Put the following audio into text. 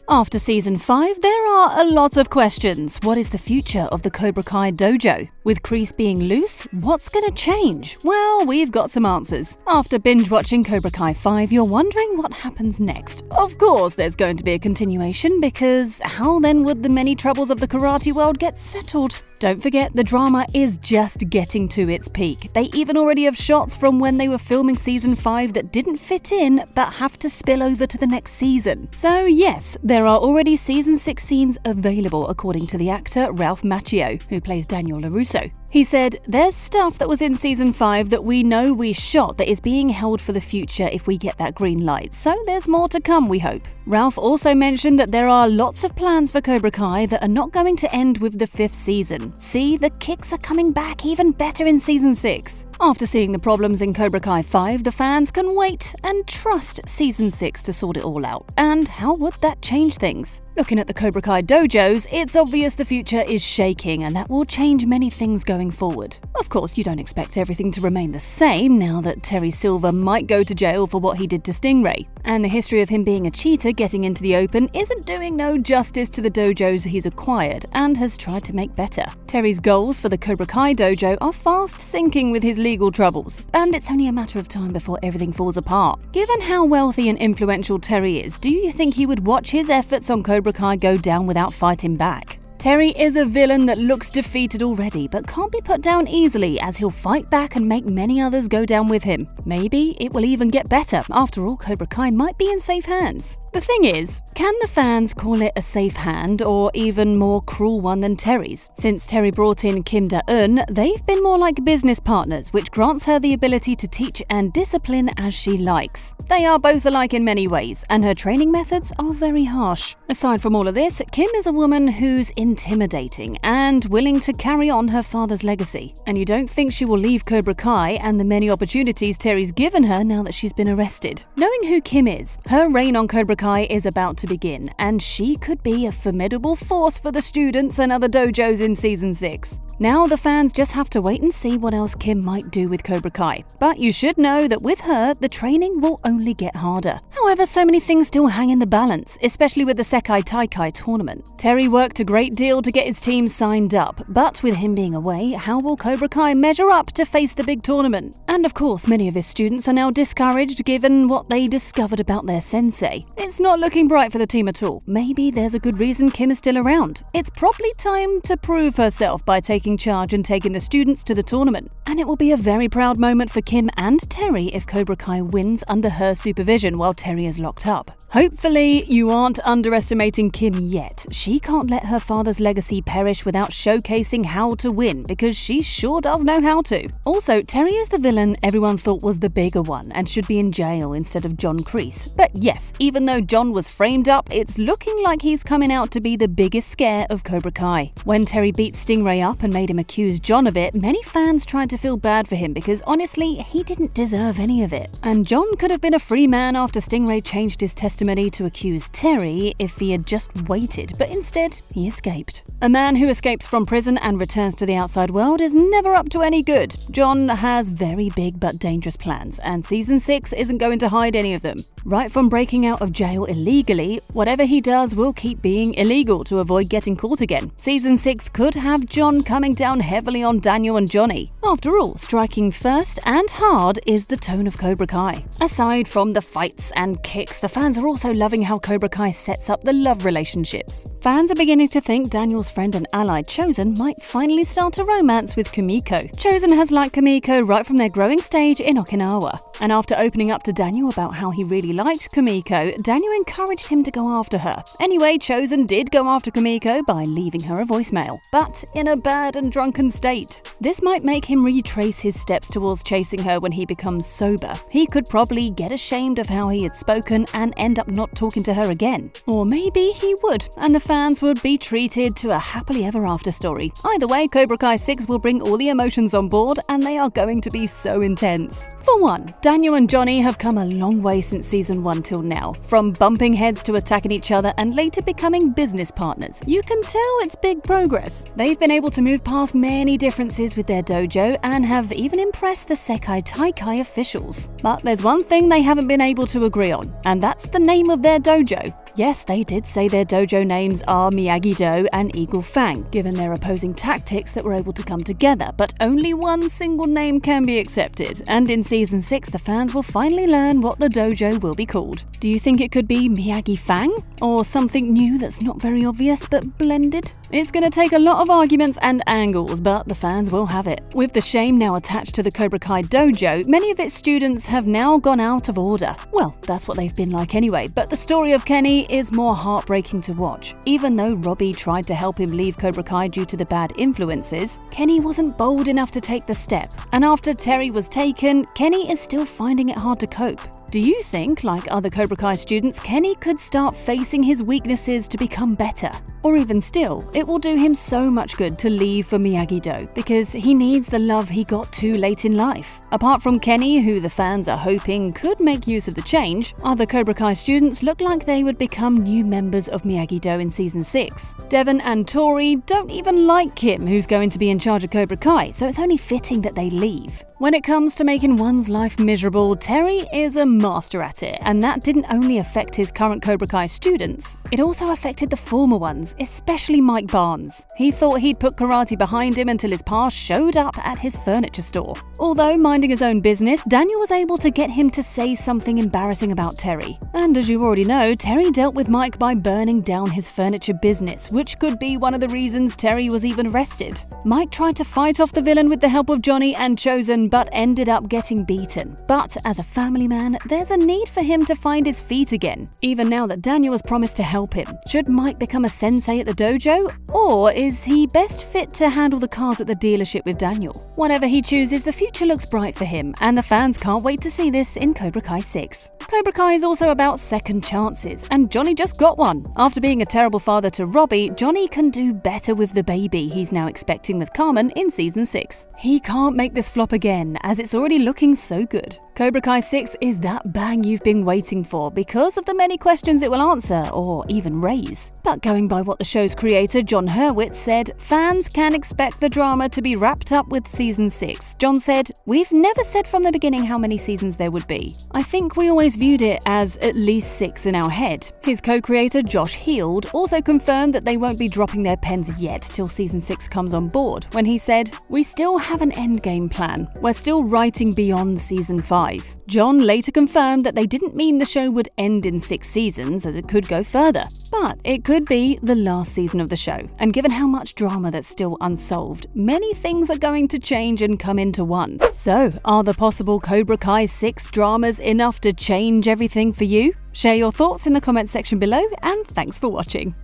After Season 5, there are a lot of questions. What is the future of the Cobra Kai dojo? With Kreese being loose, what's gonna change? Well, we've got some answers. After binge-watching Cobra Kai 5, you're wondering what happens next. Of course there's going to be a continuation, because how then would the many troubles of the karate world get settled? Don't forget, the drama is just getting to its peak. They even already have shots from when they were filming Season 5 that didn't fit in, but have to spill over to the next season. So yes, there are already Season 6 scenes available, according to the actor Ralph Macchio, who plays Daniel LaRusso. He said, "There's stuff that was in Season 5 that we know we shot that is being held for the future if we get that green light, so there's more to come, we hope." Ralph also mentioned that there are lots of plans for Cobra Kai that are not going to end with the 5th season. See, the kicks are coming back even better in Season 6. After seeing the problems in Cobra Kai 5, the fans can wait and trust Season 6 to sort it all out. And how would that change things? Looking at the Cobra Kai dojos, it's obvious the future is shaking, and that will change many things going forward. Of course, you don't expect everything to remain the same now that Terry Silver might go to jail for what he did to Stingray. And the history of him being a cheater getting into the open isn't doing no justice to the dojos he's acquired and has tried to make better. Terry's goals for the Cobra Kai dojo are fast sinking with his legal troubles, and it's only a matter of time before everything falls apart. Given how wealthy and influential Terry is, do you think he would watch his efforts on Cobra Kai go down without fighting back? Terry is a villain that looks defeated already, but can't be put down easily, as he'll fight back and make many others go down with him. Maybe it will even get better. After all, Cobra Kai might be in safe hands. The thing is, can the fans call it a safe hand, or even more cruel one than Terry's? Since Terry brought in Kim Da-eun, they've been more like business partners, which grants her the ability to teach and discipline as she likes. They are both alike in many ways, and her training methods are very harsh. Aside from all of this, Kim is a woman who's intimidating and willing to carry on her father's legacy. And you don't think she will leave Cobra Kai and the many opportunities Terry's given her now that she's been arrested. Knowing who Kim is, her reign on Cobra Kai is about to begin, and she could be a formidable force for the students and other dojos in Season 6. Now the fans just have to wait and see what else Kim might do with Cobra Kai. But you should know that with her, the training will only get harder. However, so many things still hang in the balance, especially with the Sekai Taikai tournament. Terry worked a great deal to get his team signed up, but with him being away, how will Cobra Kai measure up to face the big tournament? And of course, many of his students are now discouraged given what they discovered about their sensei. It's not looking bright for the team at all. Maybe there's a good reason Kim is still around. It's probably time to prove herself by taking charge and taking the students to the tournament. And it will be a very proud moment for Kim and Terry if Cobra Kai wins under her supervision while Terry is locked up. Hopefully, you aren't underestimating Kim yet. She can't let her father's legacy perish without showcasing how to win, because she sure does know how to. Also, Terry is the villain everyone thought was the bigger one and should be in jail instead of John Kreese. But yes, even though John was framed up, it's looking like he's coming out to be the biggest scare of Cobra Kai. When Terry beat Stingray up and made him accuse John of it, many fans tried to feel bad for him because honestly, he didn't deserve any of it. And John could have been a free man after Stingray changed his testimony to accuse Terry if he had just waited, but instead, he escaped. A man who escapes from prison and returns to the outside world is never up to any good. John has very big but dangerous plans, and Season 6 isn't going to hide any of them. Right from breaking out of jail illegally, whatever he does will keep being illegal to avoid getting caught again. Season 6 could have John coming down heavily on Daniel and Johnny. After all, striking first and hard is the tone of Cobra Kai. Aside from the fights and kicks, the fans are also loving how Cobra Kai sets up the love relationships. Fans are beginning to think Daniel's friend and ally Chosen might finally start a romance with Kumiko. Chosen has liked Kumiko right from their growing stage in Okinawa. And after opening up to Daniel about how he really liked Kumiko, Daniel encouraged him to go after her. Anyway, Chosen did go after Kumiko by leaving her a voicemail, but in a bad and drunken state. This might make him retrace his steps towards chasing her when he becomes sober. He could probably get ashamed of how he had spoken and end up not talking to her again. Or maybe he would, and the fans would be treated to a happily ever after story. Either way, Cobra Kai 6 will bring all the emotions on board, and they are going to be so intense. For one, Daniel and Johnny have come a long way since Season Season 1 till now. From bumping heads to attacking each other and later becoming business partners. You can tell it's big progress. They've been able to move past many differences with their dojo and have even impressed the Sekai Taikai officials. But there's one thing they haven't been able to agree on, and that's the name of their dojo. Yes, they did say their dojo names are Miyagi-Do and Eagle Fang, given their opposing tactics that were able to come together, but only one single name can be accepted, and in Season 6 the fans will finally learn what the dojo will be called. Do you think it could be Miyagi-Fang? Or something new that's not very obvious but blended? It's going to take a lot of arguments and angles, but the fans will have it. With the shame now attached to the Cobra Kai dojo, many of its students have now gone out of order. Well, that's what they've been like anyway, but the story of Kenny is more heartbreaking to watch. Even though Robbie tried to help him leave Cobra Kai due to the bad influences, Kenny wasn't bold enough to take the step. And after Terry was taken, Kenny is still finding it hard to cope. Do you think, like other Cobra Kai students, Kenny could start facing his weaknesses to become better? Or even still, it will do him so much good to leave for Miyagi-Do, because he needs the love he got too late in life. Apart from Kenny, who the fans are hoping could make use of the change, other Cobra Kai students look like they would become new members of Miyagi-Do in Season 6. Devon and Tori don't even like Kim, who's going to be in charge of Cobra Kai, so it's only fitting that they leave. When it comes to making one's life miserable, Terry is a master at it, and that didn't only affect his current Cobra Kai students, it also affected the former ones, especially Mike Barnes. He thought he'd put karate behind him until his past showed up at his furniture store. Although minding his own business, Daniel was able to get him to say something embarrassing about Terry. And as you already know, Terry dealt with Mike by burning down his furniture business, which could be one of the reasons Terry was even arrested. Mike tried to fight off the villain with the help of Johnny and Chosen, but ended up getting beaten. But as a family man, there's a need for him to find his feet again, even now that Daniel has promised to help him. Should Mike become a sensei at the dojo, or is he best fit to handle the cars at the dealership with Daniel? Whatever he chooses, the future looks bright for him, and the fans can't wait to see this in Cobra Kai 6. Cobra Kai is also about second chances, and Johnny just got one. After being a terrible father to Robbie, Johnny can do better with the baby he's now expecting with Carmen in Season 6. He can't make this flop again, as it's already looking so good. Cobra Kai 6 is that bang you've been waiting for because of the many questions it will answer or even raise. But going by what the show's creator John Hurwitz said, fans can expect the drama to be wrapped up with Season 6. John said, "We've never said from the beginning how many seasons there would be. I think we always viewed it as at least 6 in our head." His co-creator Josh Heald also confirmed that they won't be dropping their pens yet till Season 6 comes on board, when he said, "We still have an endgame plan. We're still writing beyond Season 5. John later confirmed that they didn't mean the show would end in 6 seasons, as it could go further. But it could be the last season of the show, and given how much drama that's still unsolved, many things are going to change and come into one. So, are the possible Cobra Kai 6 dramas enough to change everything for you? Share your thoughts in the comments section below, and thanks for watching.